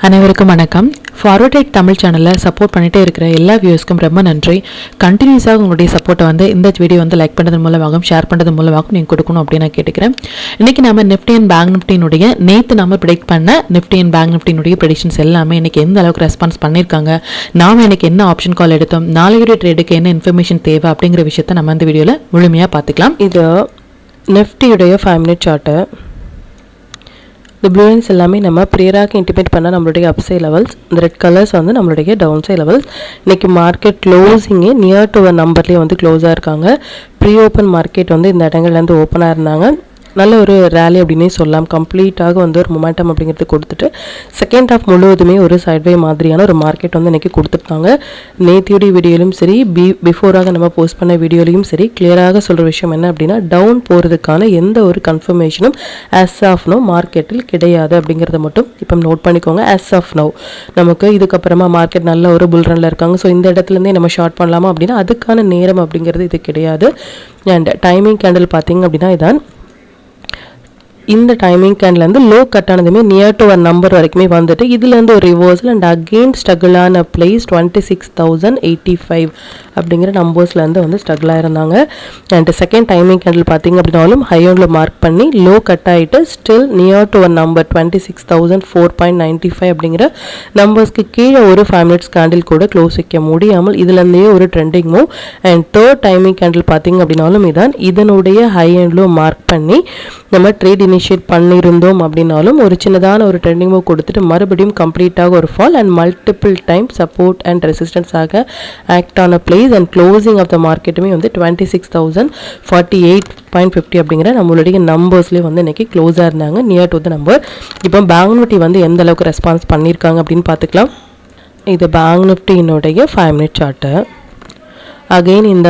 அனைவருக்கும் வணக்கம். Forward right Tamil சேனலில் சப்போர்ட் பண்ணிகிட்டே இருக்கிற எல்லா வியூஸ்க்கும் ரொம்ப நன்றி. கண்டினியூஸாக உங்களுடைய சப்போர்ட்டை இந்த வீடியோ லைக் பண்ணுறது மூலமாகவும் ஷேர் பண்ணுறது மூலமாகவும் நீங்கள் கொடுக்கணும் அப்படின்னு நான் கேட்டுக்கிறேன். இன்றைக்கி நம்ம நிஃப்டி அண்ட் பேங்க் நிஃப்டினுடைய நேற்று நம்ம ப்ரெடிக்ட் பண்ண நிஃப்டி அண்ட் பேங்க் நிஃப்டினுடைய ப்ரெடிக்ஷன்ஸ் எல்லாமே இன்றைக்கி எந்த அளவுக்கு ரெஸ்பான்ஸ் பண்ணியிருக்காங்க, நாம் இன்றைக்கி என்ன ஆப்ஷன் கால் எடுத்தோம், நாளையுடைய ட்ரேடுக்கு என்ன இன்ஃபர்மேஷன் தேவை அப்படிங்கிற விஷயத்தை நம்ம இந்த வீடியோவில் முழுமையாக பார்த்துக்கலாம். இது நிஃப்டியுடைய 5 மினிட் சார்ட்டு. இந்த ப்ளூ லைன்ஸ் எல்லாமே நம்ம ப்ரேயராக இன்டிமேட் பண்ண நம்மளுடைய அப்சைட் லெவல்ஸ், இந்த ரெட் கலர்ஸ் நம்மளுடைய டவுன் சைட் லெவல்ஸ். இன்றைக்கி மார்க்கெட் க்ளோசிங்கே நியர் டு நம்பர்லேயே க்ளோஸாக இருக்காங்க. ப்ரீ ஓப்பன் மார்க்கெட் இந்த இடங்கள்லேருந்து ஓப்பனாக இருந்தாங்க. நல்ல ஒரு ரேலி அப்படின்னே சொல்லலாம். கம்ப்ளீட்டாக ஒரு மொமெண்டம் அப்படிங்கிறது கொடுத்துட்டு செகண்ட் ஹாஃப் முழுவதுமே ஒரு சைட்வே மாதிரியான ஒரு மார்க்கெட் இன்றைக்கி கொடுத்துருக்காங்க. நேத்தியுடைய வீடியோலையும் சரி, பிஃபோராக நம்ம போஸ்ட் பண்ண வீடியோலையும் சரி கிளியராக சொல்கிற விஷயம் என்ன அப்படின்னா, டவுன் போகிறதுக்கான எந்த ஒரு கன்ஃபர்மேஷனும் ஆஸ் ஆஃப் நோ மார்க்கெட்டில் கிடையாது அப்படிங்கிறத மட்டும் இப்போ நோட் பண்ணிக்கோங்க. ஆஸ் ஆஃப் நோ நமக்கு இதுக்கப்புறமா மார்க்கெட் நல்ல ஒரு புல் ரனில் இருக்காங்க, ஸோ இந்த இடத்துலேருந்தே நம்ம ஷார்ட் பண்ணலாமா அப்படின்னா அதுக்கான நேரம் அப்படிங்கிறது இது கிடையாது. அண்ட் டைமிங் கேண்டில் பார்த்தீங்க அப்படின்னா இதான் இந்த டைமிங் கேண்ட்லேருந்து லோ கட் ஆனதுமே நியர் டு நம்பர் வரைக்குமே வந்துட்டு இதுலேருந்து ஒரு ரிவர்சல் அண்ட் அகெயின் ஸ்ட்ரகிள் ஆன பிளேஸ் 26,085 அப்படிங்கிற நம்பர்ஸ்லேருந்து ஸ்ட்ரகிளாக இருந்தாங்க. அண்ட் செகண்ட் டைமிங் கேண்டில் பார்த்தீங்க அப்படின்னாலும் ஹையோனில் மார்க் பண்ணி லோ கட் ஆகிட்டு ஸ்டில் நியர் டு நம்பர் 26,004.95 அப்படிங்கிற நம்பர்ஸ்க்கு கீழே ஒரு 5 மினிட்ஸ் கேண்டில் கூட க்ளோஸ் வைக்க முடியாமல் இதுலேருந்தே ஒரு trending move. And third timing candle பார்த்தீங்க அப்படின்னாலும் இதான் இதனுடைய ஹை எண்டில் மார்க் பண்ணி நம்ம ட்ரேட் இனிஷியேட் பண்ணியிருந்தோம் அப்படின்னாலும் ஒரு சின்னதான ஒரு ட்ரெண்டிங் மூவ் கொடுத்துட்டு மறுபடியும் கம்ப்ளீட்டாக ஒரு fall and multiple time support and ரெசிஸ்டன்ஸாக ஆக்ட் ஆன place and closing of the மார்க்கெட்டுமே 26,048.50 அப்படிங்கிற நம்மளுடைய நம்பர்ஸ்லேயே இன்றைக்கி க்ளோஸாக இருந்தாங்க நியர் டு த நம்பர். இப்போ பேங்க் நிஃப்டி எந்த அளவுக்கு ரெஸ்பான்ஸ் பண்ணியிருக்காங்க அப்படின்னு பார்த்துக்கலாம். இது பேங்க் நிஃப்டியினுடைய 5 மினிட் சார்ட்டு. அகெயின் இந்த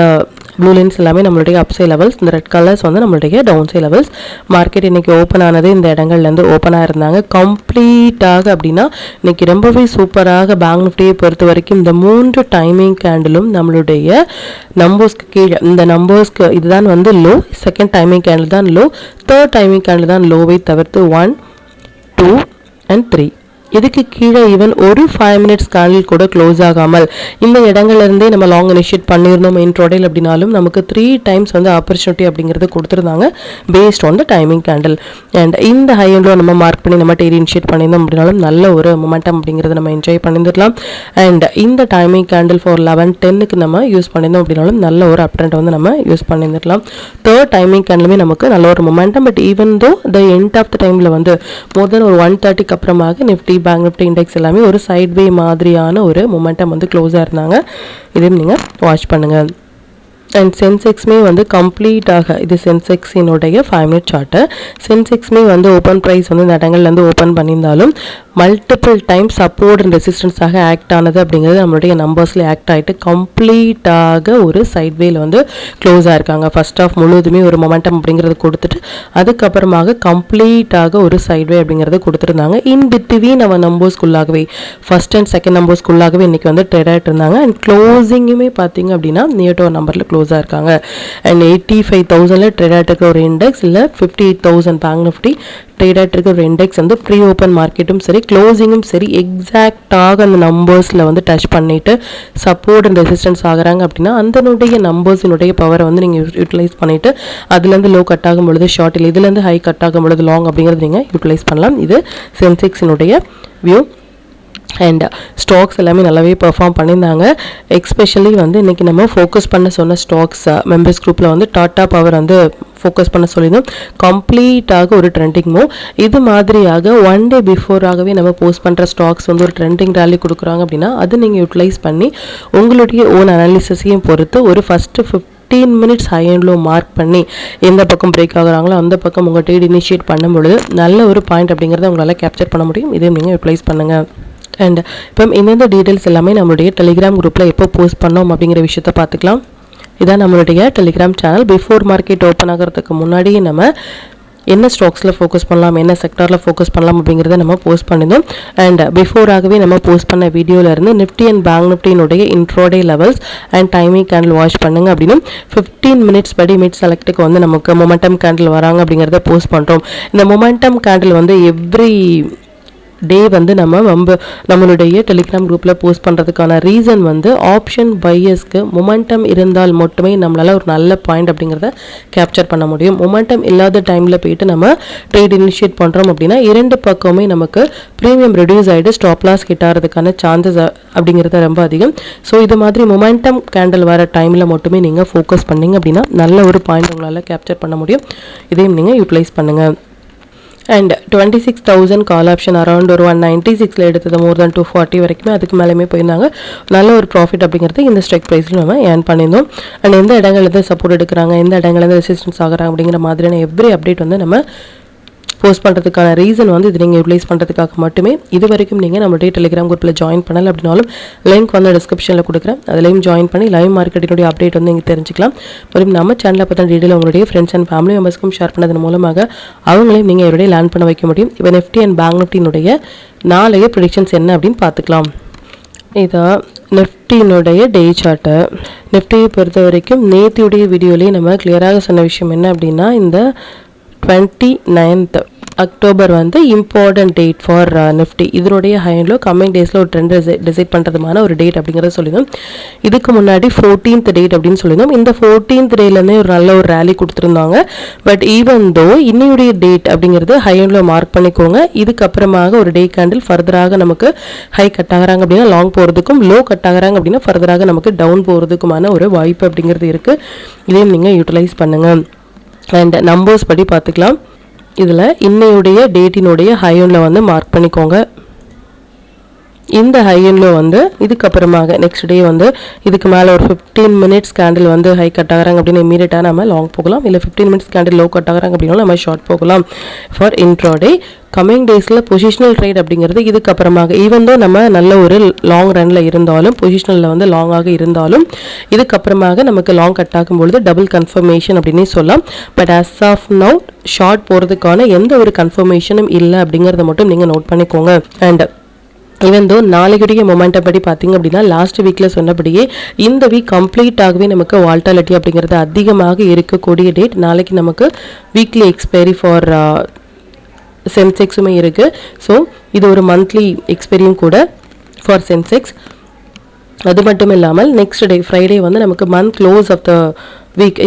ப்ளூ லைன்ஸ் எல்லாமே நம்மளுடைய அப்சைட் லெவல்ஸ், இந்த ரெட் கலர்ஸ் நம்மளுடைய டவுன் சைட் லெவல்ஸ். மார்க்கெட் இன்றைக்கி ஓப்பன் ஆனது இந்த இடங்கள்லேருந்து ஓப்பனாக இருந்தாங்க. கம்ப்ளீட்டாக அப்படின்னா இன்றைக்கி ரொம்பவே சூப்பராக பேங்க் நிஃப்டியை பொறுத்த வரைக்கும் இந்த 3 டைமிங் கேண்டிலும் நம்மளுடைய நம்பர்ஸ்க்கு கீழே, இந்த நம்பர்ஸ்க்கு இதுதான் லோ, செகண்ட் டைமிங் கேண்டில் தான் லோ, தேர்ட் டைமிங் கேண்டில் தான் லோவை தவிர்த்து 1, 2 and 3 இதுக்கு கீழே ஈவன் ஒரு 5 மினிட்ஸ் கேண்டில் கூட க்ளோஸ் ஆகாமல் இந்த இடங்கள்லேருந்தே நம்ம லாங் இனிஷியேட் பண்ணியிருந்தோம் இன்ட்ரோடேல் அப்படின்னாலும் நமக்கு 3 டைம்ஸ் ஆப்பர்ச்சுனிட்டி அப்படிங்கிறது கொடுத்துருந்தாங்க based on the timing candle. And இந்த ஹை எண்டில் நம்ம மார்க் பண்ணி நம்ம டெய்லி இனிஷியேட் பண்ணியிருந்தோம் அப்படின்னாலும் நல்ல ஒரு மொமெண்டம் அப்படிங்கிறத நம்ம என்ஜாய் பண்ணியிருக்கலாம். அண்ட் இந்த டைமிங் கேண்டில் ஃபார் 11:10க்கு நம்ம யூஸ் பண்ணியிருந்தோம் அப்படின்னாலும் நல்ல ஒரு அப் ட்ரெண்ட் நம்ம யூஸ் பண்ணியிருக்கலாம். தேர்ட் டைமிங் கேண்டிலுமே நமக்கு நல்ல ஒரு momentum. But even though the end of the டைமில் மோர் தென் ஒரு 1:30க்கு அப்புறமாக நிஃப்டி பேங்க் நிஃப்டி இண்டெக்ஸ் எல்லாமே ஒரு சைட்வே மாதிரியான ஒரு மொமெண்டம் க்ளோஸாக இருந்தாங்க. இதையும் நீங்கள் வாட்ச் பண்ணுங்கள். அண்ட் சென்செக்ஸ்மே கம்ப்ளீட்டாக இது சென்செக்ஸினுடைய 5 மினிட் சார்ட்டு. சென்செக்ஸ்மே ஓப்பன் ப்ரைஸ் இந்த இடங்கள்லேருந்து ஓப்பன் பண்ணியிருந்தாலும் மல்டிபிள் டைம் சப்போர்ட் அண்ட் ரெசிஸ்டன்ஸாக ஆக்ட் ஆனது அப்படிங்கிறது நம்மளுடைய நம்பர்ஸில் ஆக்ட் ஆகிட்டு கம்ப்ளீட்டாக ஒரு சைட்வேல க்ளோஸாக இருக்காங்க. ஃபர்ஸ்ட் ஆஃப் முழுவதுமே ஒரு மொமெண்டம் அப்படிங்கிறது கொடுத்துட்டு அதுக்கப்புறமாக கம்ப்ளீட்டாக ஒரு சைட்வே அப்படிங்கிறது கொடுத்துருந்தாங்க. இன் பிட்வீன் நம்ம நம்பர்ஸ்குள்ளாகவே ஃபர்ஸ்ட் அண்ட் செகண்ட் நம்பர்ஸ்குள்ளாகவே இன்றைக்கி ட்ரேட் ஆகிட்டு இருந்தாங்க. அண்ட் க்ளோசிங்குமே பார்த்தீங்க அப்படின்னா நியர் டு நம்பரில் க்ளோஸாக இருக்காங்க. அண்ட் 85,000 ட்ரேட் ஆகிட்டு இருக்க ஒரு இண்டெக்ஸ் இல்லை 58,000 பேங்க் நிஃப்டி ட்ரேட் ஆகிட்டு இருக்க ஒரு இண்டெக்ஸ் ப்ரீ ஓப்பன் மார்க்கெட்டும் சரி க்ளோசிங்கும் சரி எக்ஸாக்டாக அந்த நம்பர்ஸில் டச் பண்ணிவிட்டு சப்போர்ட் அண்ட் ரெசிஸ்டன்ஸ் ஆகிறாங்க அப்படின்னா அதனுடைய நம்பர்ஸினுடைய பவரை நீங்கள் யூட்டிலைஸ் பண்ணிவிட்டு அதுலேருந்து லோ கட் ஆகும் பொழுது ஷார்ட் இல்லை இதுலேருந்து ஹை கட் ஆகும் பொழுது லாங் அப்படிங்கிறது நீங்கள் யூட்டிலைஸ் பண்ணலாம். இது சென்செக்ஸினுடைய வியூ. அண்ட் ஸ்டாக்ஸ் எல்லாமே நல்லாவே பெர்ஃபார்ம் பண்ணியிருந்தாங்க. எக்ஸ்பெஷலி இன்றைக்கி நம்ம ஃபோக்கஸ் பண்ண சொன்ன ஸ்டாக்ஸ் மெம்பர்ஸ் குரூப்பில் டாட்டா பவர் ஃபோக்கஸ் பண்ண சொல்லியிருந்தோம். கம்ப்ளீட்டாக ஒரு ட்ரெண்டிங் மூவ். இது மாதிரியாக 1 டே பிஃபோராகவே நம்ம போஸ்ட் பண்ணுற ஸ்டாக்ஸ் ஒரு ட்ரெண்டிங் ரேலி கொடுக்குறாங்க அப்படின்னா அது நீங்கள் யூட்டிலைஸ் பண்ணி உங்களுடைய ஓன் அனாலிசிஸையும் பொறுத்து ஒரு first 15 minutes high and low mark பண்ணி எந்த பக்கம் பிரேக் ஆகுறாங்களோ அந்த பக்கம் உங்கள் ட்ரேட் இனிஷியேட் பண்ணும்பொழுது நல்ல ஒரு பாயிண்ட் அப்படிங்கிறத உங்களால் கேப்சர் பண்ண முடியும். இதையும் நீங்கள் யூட்டிலைஸ் பண்ணுங்கள். அண்ட் இப்போ இந்தந்த டீட்டெயில்ஸ் எல்லாமே நம்மளுடைய டெலிகிராம் குரூப்பில் எப்போ போஸ்ட் பண்ணோம் அப்படிங்கிற விஷயத்த பார்த்துக்கலாம். இதான் நம்மளுடைய Telegram channel. Before market open ஆகிறதுக்கு முன்னாடியே நம்ம என்ன ஸ்டாக்ஸில் ஃபோக்கஸ் பண்ணலாம், என்ன செக்டாரில் ஃபோக்கஸ் பண்ணலாம் அப்படிங்கிறத நம்ம போஸ்ட் பண்ணியிருந்தோம். அண்ட் பிஃபோராகவே நம்ம போஸ்ட் பண்ண வீடியோவிலேருந்து நிஃப்டி அண்ட் பேங்க் நிஃப்டியினுடைய intraday levels and timing candle watch பண்ணுங்க அப்படின்னு 15 மினிட்ஸ் படி மிட் செலக்ட்டுக்கு நமக்கு மொமெண்டம் கேண்டில் வராங்க அப்படிங்கிறத போஸ்ட் பண்ணுறோம். இந்த மொமெண்டம் கேண்டில் எவ்ரி டே வந்து நம்மளுடைய டெலிகிராம் குரூப்பில் போஸ்ட் பண்ணுறதுக்கான ரீசன் வந்து ஆப்ஷன் பையர்ஸ்க்கு மொமெண்டம் இருந்தால் மட்டுமே நம்மளால் ஒரு நல்ல பாயிண்ட் அப்படிங்கிறத கேப்சர் பண்ண முடியும். மொமெண்டம் இல்லாத டைமில் போயிட்டு நம்ம ட்ரேட் இனிஷியேட் பண்ணுறோம் அப்படின்னா இரண்டு பக்கமே நமக்கு ப்ரீமியம் ரெடியூஸ் ஆகிட்டு ஸ்டாப் லாஸ் கிட்டாகிறதுக்கான சான்சஸ் அப்படிங்கிறது ரொம்ப அதிகம். ஸோ இது மாதிரி மொமெண்டம் கேண்டில் வர டைமில் மட்டுமே நீங்கள் ஃபோக்கஸ் பண்ணிங்க அப்படின்னா நல்ல ஒரு பாயிண்ட் உங்களால் கேப்சர் பண்ண முடியும். இதையும் நீங்கள் யூட்டிலைஸ் பண்ணுங்கள். அண்ட் 26,000 கால் ஆப்ஷன் அரௌண்ட் ஒரு 196 எடுத்தது மோர் தென் 240 வரைக்குமே அதுக்கு மேலேயுமே போயிருந்தாங்க. நல்ல ஒரு ப்ராஃபிட் அப்படிங்கிறது இந்த ஸ்ட்ரைக் ப்ரைஸில் நம்ம ஏர்ன் பண்ணியிருந்தோம். அண்ட் எந்த இடங்கள்லேருந்து சப்போர்ட் எடுக்கிறாங்க, எந்த இடங்கள்லேருந்து ரெசிஸ்டன்ஸ் ஆகிறாங்க அப்படிங்கிற மாதிரியான எவ்ரி அப்டேட் வந்து நம்ம போஸ்ட் பண்ணுறதுக்கான ரீசன் வந்து இது நீங்கள் யூட்டிலைஸ் பண்ணுறதுக்காக மட்டுமே. இது வரைக்கும் நீங்கள் நம்மளுடைய டெலிகிராம் குரூப்பில் ஜாயின் பண்ணலை அப்படின்னாலும் லிங்க் வந்து டிஸ்கிரிப்ஷனில் கொடுக்குறேன். அதுலேயும் ஜாயின் பண்ணி லைவ் மார்க்கெட்டினுடைய அப்டேட் வந்து நீங்கள் தெரிஞ்சுக்கலாம். மற்றும் நம்ம சேனலை பற்றின டீட்டெயில் உங்களுடைய ஃப்ரெண்ட்ஸ் அண்ட் ஃபேமிலி மெம்பர்ஸ்க்கும் ஷேர் பண்ணதன் மூலமாக அவங்களையும் நீங்கள் இவருடைய லேர்ன் பண்ண வைக்க முடியும். இப்போ நிஃப்டி அண்ட் பேங்க் நிஃப்டினுடைய நாளைய ப்ரெடிக்ஷன்ஸ் என்ன அப்படின்னு பார்த்துக்கலாம். இதான் நிஃப்டினுடைய டே சார்ட்டு. நிஃப்டியை பொறுத்த வரைக்கும் நேத்தியுடைய வீடியோலேயே நம்ம கிளியராக சொன்ன விஷயம் என்ன அப்படின்னா இந்த 29th அக்டோபர் வந்து இம்பார்ட்டன்ட் டேட் ஃபார் நிஃப்டி. இதனுடைய ஹை அண்ட் லோ கம்மிங் டேஸில் ஒரு ட்ரெண்ட் டிசைட் பண்ணுறதுமான ஒரு டேட் அப்படிங்கிறத சொல்லியிருந்தோம். இதுக்கு முன்னாடி 14th டேட் அப்படின்னு சொல்லியிருந்தோம். இந்த 14th டேலேருந்தே ஒரு நல்ல ஒரு ரேலி கொடுத்துருந்தாங்க. பட் ஈவன் தோ இன்னையுடைய டேட் அப்படிங்கிறது ஹை அண்ட் லோ மார்க் பண்ணிக்கோங்க. இதுக்கப்புறமாக ஒரு டே கேண்டில் ஃபர்தராக நமக்கு ஹை கட் ஆகிறாங்க அப்படின்னா லாங் போகிறதுக்கும், லோ கட் ஆகிறாங்க அப்படின்னா ஃபர்தராக நமக்கு டவுன் போகிறதுக்குமான ஒரு வாய்ப்பு அப்படிங்கிறது இருக்குது. இதையும் நீங்கள் யூட்டிலைஸ் பண்ணுங்கள். அண்ட் நம்பர்ஸ் படி பார்த்துக்கலாம். இதில் இன்னையுடைய டேட்டினுடைய ஹை அண்ட் லோ வந்து மார்க் பண்ணிக்கோங்க. இந்த ஹை அண்ட் லோ வந்து இதுக்கப்புறமாக நெக்ஸ்ட் டே வந்து இதுக்கு மேலே ஒரு 15 மினிட்ஸ் கேண்டில் வந்து ஹை கட் ஆகிறாங்க அப்படின்னு இமீடியட்டாக நம்ம லாங் போகலாம். இல்லை 15 மினிட்ஸ் கேண்டில் லோ கட் ஆகிறாங்க அப்படின்னா நம்ம ஷார்ட் போகலாம் ஃபார் இன்ட்ராடே. கம்மிங் டேஸில் பொசிஷனல் ட்ரேட் அப்படிங்கிறது இதுக்கப்புறமாக ஈவன் தோ நம்ம நல்ல ஒரு லாங் ரனில் இருந்தாலும் பொசிஷனலில் வந்து லாங்காக இருந்தாலும் இதுக்கப்புறமாக நமக்கு லாங் கட் ஆகும்பொழுது டபுள் கன்ஃபர்மேஷன் அப்படின்னே சொல்லலாம். But as of now short போகிறதுக்கான எந்த ஒரு கன்ஃபர்மேஷனும் இல்லை அப்படிங்கிறத மட்டும் நீங்கள் நோட் பண்ணிக்கோங்க. அண்ட் ஈவன் தோ நாளைக்குடைய மொமெண்டம் படி பார்த்தீங்க அப்படின்னா லாஸ்ட் வீக்கில் சொன்னபடியே இந்த வீக் கம்ப்ளீட் ஆகவே நமக்கு வால்டாலிட்டி அப்படிங்கிறது அதிகமாக இருக்கக்கூடிய டேட். நாளைக்கு நமக்கு வீக்லி எக்ஸ்பைரி ஃபார் சென்செக்ஸுமே இருக்குது. ஸோ இது ஒரு மந்த்லி எக்ஸ்பைரியும் கூட ஃபார் சென்செக்ஸ். அது மட்டும் இல்லாமல் நெக்ஸ்ட் டே ஃப்ரைடே வந்து நமக்கு month close of the week.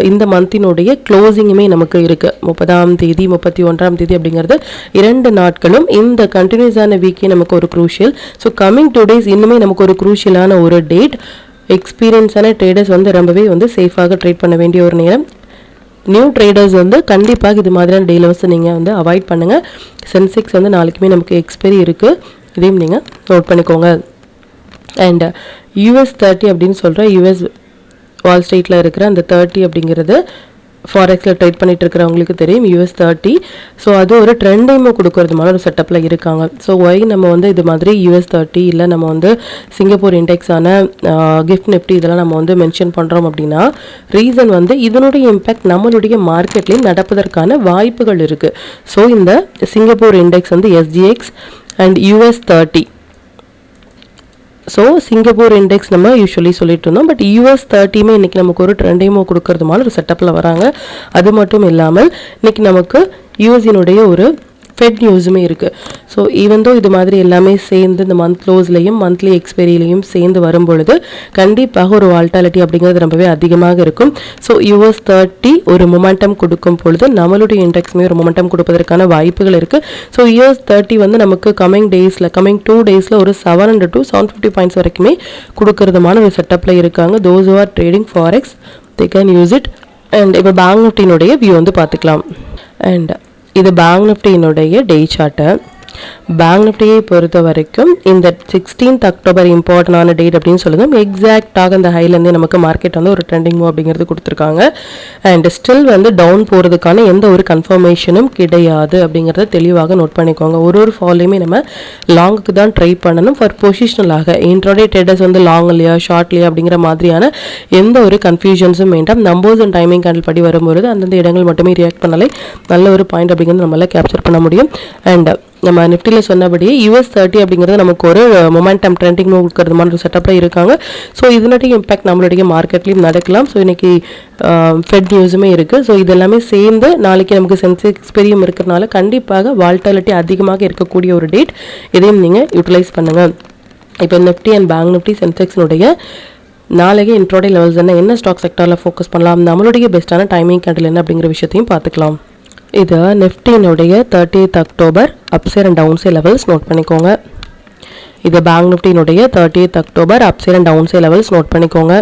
இந்த மந்தினுடைய க்ளோசிங்குமே நமக்கு இருக்குது. 30ஆம் தேதி 31ஆம் தேதி அப்படிங்கிறது 2 நாட்களும் இந்த கண்டினியூஸான வீக்கே நமக்கு ஒரு க்ரூஷியல். ஸோ கம்மிங் 2 days இன்னுமே நமக்கு ஒரு க்ரூஷியலான ஒரு டேட். எக்ஸ்பீரியன்ஸான ட்ரேடர்ஸ் வந்து ரொம்பவே வந்து சேஃபாக ட்ரேட் பண்ண வேண்டிய ஒரு நேரம். நியூ ட்ரேடர்ஸ் வந்து கண்டிப்பாக இது மாதிரியான டேல வந்து நீங்கள் வந்து அவாய்ட் பண்ணுங்கள். சென்செக்ஸ் வந்து நாளைக்குமே நமக்கு எக்ஸ்பைரி இருக்குது. இதையும் நீங்கள் நோட் பண்ணிக்கோங்க. அண்ட் US 30 அப்படின்னு சொல்கிற US வால் ஸ்ட்ரீட்டில் இருக்கிற அந்த 30 அப்படிங்கிறது ஃபாரெக்ஸில் ட்ரேட் பண்ணிட்டு இருக்கிறவங்களுக்கு தெரியும் US 30. ஸோ அது ஒரு ட்ரெண்டையுமே கொடுக்கறதுமான ஒரு செட்டப்பில் இருக்காங்க. ஸோ ஒய் நம்ம வந்து இது மாதிரி US 30 இல்லை நம்ம வந்து சிங்கப்பூர் இண்டெக்ஸான கிஃப்ட் நிஃப்டி இதெல்லாம் நம்ம வந்து மென்ஷன் பண்ணுறோம் அப்படின்னா ரீசன் வந்து இதனுடைய இம்பேக்ட் நம்மளுடைய மார்க்கெட்லேயும் நடப்பதற்கான வாய்ப்புகள் இருக்குது. ஸோ இந்த சிங்கப்பூர் இண்டெக்ஸ் வந்து SGX and US 30. So Singapore index நம்ம யூஸ்வலி சொல்லிட்டு இருந்தோம். பட் US 30மே இன்றைக்கி நமக்கு ஒரு ட்ரெண்டையுமோ கொடுக்கறதுமான ஒரு செட்டப்பில் வராங்க. அது மட்டும் இல்லாமல் இன்றைக்கி நமக்கு யூஎஸ்னுடைய ஒரு ஃபெட் நியூஸுமே இருக்குது. ஸோ ஈவன் தோ இது மாதிரி எல்லாமே சேர்ந்து இந்த மந்த் க்ளோஸ்லையும் மந்த்லி எக்ஸ்பைரிலையும் சேர்ந்து வரும்பொழுது கண்டிப்பாக ஒரு வால்டாலிட்டி அப்படிங்கிறது ரொம்பவே அதிகமாக இருக்கும். ஸோ US 30 ஒரு மொமெண்டம் கொடுக்கும் பொழுது நம்மளுடைய இண்டெக்ஸுமே ஒரு மொமெண்டம் கொடுப்பதற்கான வாய்ப்புகள் இருக்குது. ஸோ US 30 வந்து நமக்கு கம்மிங் 2 days ஒரு 700 to 750 பாயிண்ட்ஸ் வரைக்குமே கொடுக்கறதுமான ஒரு செட்டப்பில் இருக்காங்க. Those who are trading forex they can use it. And இப்போ பேங்க் நிஃப்டினுடைய வியூ வந்து பார்த்துக்கலாம். அண்ட் இது பேங்க் நிஃப்டியினுடைய டே சார்ட்டு. பேங்க் நிஃப்டியை பொறுத்த வரைக்கும் இந்த 16th அக்டோபர் இம்பார்ட்டன்டான டேட் அப்படின்னு சொல்லுவோம். எக்ஸாக்டாக இந்த ஹைலேருந்தே நமக்கு மார்க்கெட் வந்து ஒரு ட்ரெண்டிங் மூவ் அப்படிங்கிறது கொடுத்துருக்காங்க. அண்ட் ஸ்டில் வந்து டவுன் போகிறதுக்கான எந்த ஒரு கன்ஃபர்மேஷனும் கிடையாது அப்படிங்கிறத தெளிவாக நோட் பண்ணிக்கோங்க. ஒரு ஃபாலையுமே நம்ம லாங்குக்கு தான் ட்ரை பண்ணணும் ஃபார் பொசிஷனலாக. இன்ட்ராடே ட்ரேடர்ஸ் வந்து லாங் இல்லையா ஷார்ட் இல்லையா அப்படிங்கிற மாதிரியான எந்த ஒரு கன்ஃபியூஷன்ஸும் வேண்டாம். நம்பர்ஸ் அண்ட் டைமிங் கேண்டில் படி வரும்போது அந்தந்த இடங்கள் மட்டுமே ரியாக்ட் பண்ணாலே நல்ல ஒரு பாயிண்ட் அப்படிங்கிறது நம்மளால் கேப்சர் பண்ண முடியும். அண்ட் நம்ம நிஃப்டியில் சொன்னபடி US30 அப்படிங்கிறது நமக்கு ஒரு மொமெண்டம் ட்ரெண்டிங் மூவ் கொடுக்கறது மாதிரி ஒரு செட்டப்பில் இருக்காங்க. ஸோ இதனுடைய இம்பாக்ட் நம்மளுடைய மார்க்கெட்லேயும் நடக்கலாம். ஸோ இன்றைக்கி ஃபெட் நியூஸுமே இருக்குது. ஸோ இதெல்லாமே சேர்ந்து நாளைக்கு நமக்கு சென்செக்ஸ் பெரியும் இருக்கிறனால கண்டிப்பாக வால்டாலிட்டி அதிகமாக இருக்கக்கூடிய ஒரு டேட். இதையும் நீங்கள் யூட்டிலைஸ் பண்ணுங்கள். இப்போ நிஃப்டி அண்ட் பேங்க் நிஃப்டி சென்செக்ஸினுடைய நாளைக்கு இன்ட்ரோடே லெவல்ஸ் என்ன ஸ்டாக் செக்டரில் ஃபோக்கஸ் பண்ணலாம், நம்மளுடைய பெஸ்ட்டான டைமிங் கேண்டில் என்ன அப்படிங்கிற விஷயத்தையும் பார்த்துக்கலாம். இது நிஃப்டியினுடைய 30th October upside and downside levels note பண்ணிக்கோங்க. இது பேங்க் நிஃப்டியினுடைய 30th October upside and downside levels note பண்ணிக்கோங்க.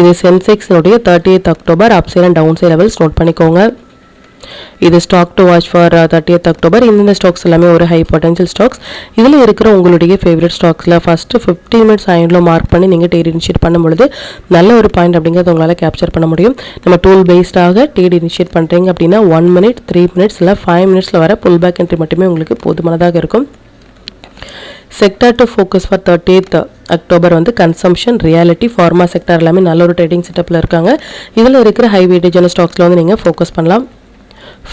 இது சென்செக்ஸினுடைய 30th October upside and downside levels note பண்ணிக்கோங்க. இது stock to watch for 30th October. இந்த ஸ்டாக்ஸ் எல்லாமே ஒரு ஹை பொட்டன்ஷியல் ஸ்டாக்ஸ். இதில் இருக்கிற உங்களுடைய ஃபேவரட் ஸ்டாக்ஸில் ஃபஸ்ட்டு 15 மினிட்ஸ் ஆயிண்டில் மார்க் பண்ணி நீங்கள் ட்ரேட் இனிஷியேட் பண்ணும்பொழுது நல்ல ஒரு பாயிண்ட் அப்படிங்கிறது உங்களால் கேப்சர் பண்ண முடியும். நம்ம டூல் பேஸ்டாக ட்ரேட் இனிஷியேட் பண்ணுறீங்க அப்படின்னா 1 மினிட் 3 மினிட்ஸ் இல்லை 5 மினிட்ஸில் வர புல் பேக் என்ட்ரி மட்டுமே உங்களுக்கு போதுமானதாக இருக்கும். Sector to focus for 30th October வந்து கன்சம்ஷன், ரியாலிட்டி, ஃபார்மா செக்டர் எல்லாமே நல்ல ஒரு ட்ரேடிங் செட்டப்பில் இருக்காங்க. இதில் இருக்கிற ஹை வெயிட்டேஜான ஸ்டாக்ஸில் வந்து நீங்கள் ஃபோக்கஸ் பண்ணலாம்.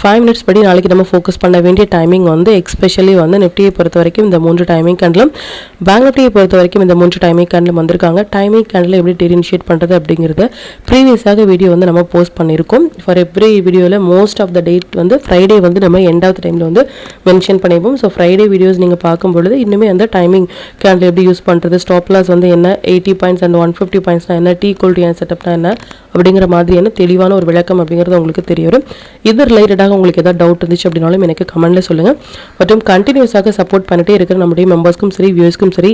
5 மினிட்ஸ் படி நாளைக்கு நம்ம ஃபோக்கஸ் பண்ண வேண்டிய டைமிங் வந்து எக்ஸ்பெஷலி வந்து நிஃப்டியை பொறுத்த வரைக்கும் இந்த 3 டைமிங் கேண்டிலும் பேங்க் நிஃப்டியை பொறுத்த வரைக்கும் இந்த 3 டைமிங் கேண்டிலும் வந்திருக்காங்க. டைமிங் கேண்டில் எப்படி ட்ரேட் இனிஷியேட் பண்ணுறது அப்படிங்கிறத ப்ரீவியஸாக வீடியோ வந்து நம்ம போஸ்ட் பண்ணியிருக்கோம். ஃபார் எவ்ரி வீடியோவில் மோஸ்ட் ஆஃப் த டேட் வந்து ஃப்ரைடே வந்து நம்ம எண்ட் ஆஃப் த டைமில் வந்து மென்ஷன் பண்ணியிருப்போம். ஸோ ஃப்ரைடே வீடியோஸ் நீங்கள் பார்க்கும்பொழுது இன்னுமே அந்த டைமிங் கேண்டில் எப்படி யூஸ் பண்ணுறது, ஸ்டாப் லாஸ் வந்து என்ன, 80 பாயிண்ட்ஸ் அண்ட் 150 பாயிண்ட்ஸ்னா என்ன, T=N செட்டப்னா என்ன அப்படிங்கிற மாதிரியான தெளிவான ஒரு விளக்கம் அப்படிங்கிறது உங்களுக்கு தெரிய வரும். இது ரிலேட்டடாக உங்களுக்கு ஏதாவது டவுட் இருந்துச்சு அப்படின்னாலும் எனக்கு கமெண்ட்டில் சொல்லுங்கள். மற்றும் கண்டினியூஸாக சப்போர்ட் பண்ணிட்டே இருக்கிற நம்முடைய மெம்பர்ஸ்க்கும் சரி வியூஸ்க்கும் சரி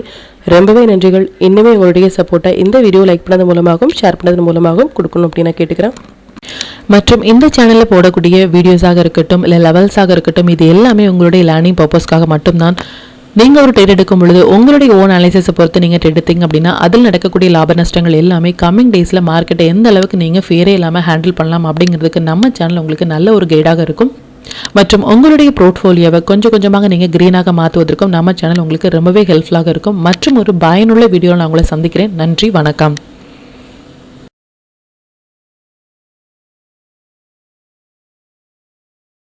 ரொம்பவே நன்றிகள். இன்னுமே உங்களுடைய சப்போர்ட்டை இந்த வீடியோ லைக் பண்ணது மூலமாகவும் ஷேர் பண்ணது மூலமாகவும் கொடுக்கணும் அப்படின்னு நான் கேட்டுக்கிறேன். மற்றும் இந்த சேனலில் போடக்கூடிய வீடியோஸாக இருக்கட்டும் இல்லை லெவல்ஸாக இருக்கட்டும், இது எல்லாமே உங்களுடைய லேர்னிங் பர்பஸ்க்காக மட்டும்தான். நீங்கள் ஒரு ட்ரேட் எடுக்கும் பொழுது உங்களுடைய ஓன் அனாலிசிஸை பொறுத்து நீங்கள் ட்ரேட் எடுத்தீங்க அப்படின்னா அதில் நடக்கக்கூடிய லாப நஷ்டங்கள் எல்லாமே கம்மிங் டேஸில் மார்க்கெட்டை எந்த அளவுக்கு நீங்கள் ஃபேரே இல்லாமல் ஹேண்டில் பண்ணலாம் அப்படிங்கிறதுக்கு நம்ம சேனல் உங்களுக்கு நல்ல ஒரு கைடாக இருக்கும். மற்றும் உங்களுடைய போர்ட்ஃபோலியோவை கொஞ்சம் கொஞ்சமாக நீங்கள் க்ரீனாக மாற்றுவதற்கும் நம்ம சேனல் உங்களுக்கு ரொம்பவே ஹெல்ப்ஃபுல்லாக இருக்கும். மற்றும் ஒரு பயனுள்ள வீடியோவில் நான் உங்களை சந்திக்கிறேன். நன்றி, வணக்கம்.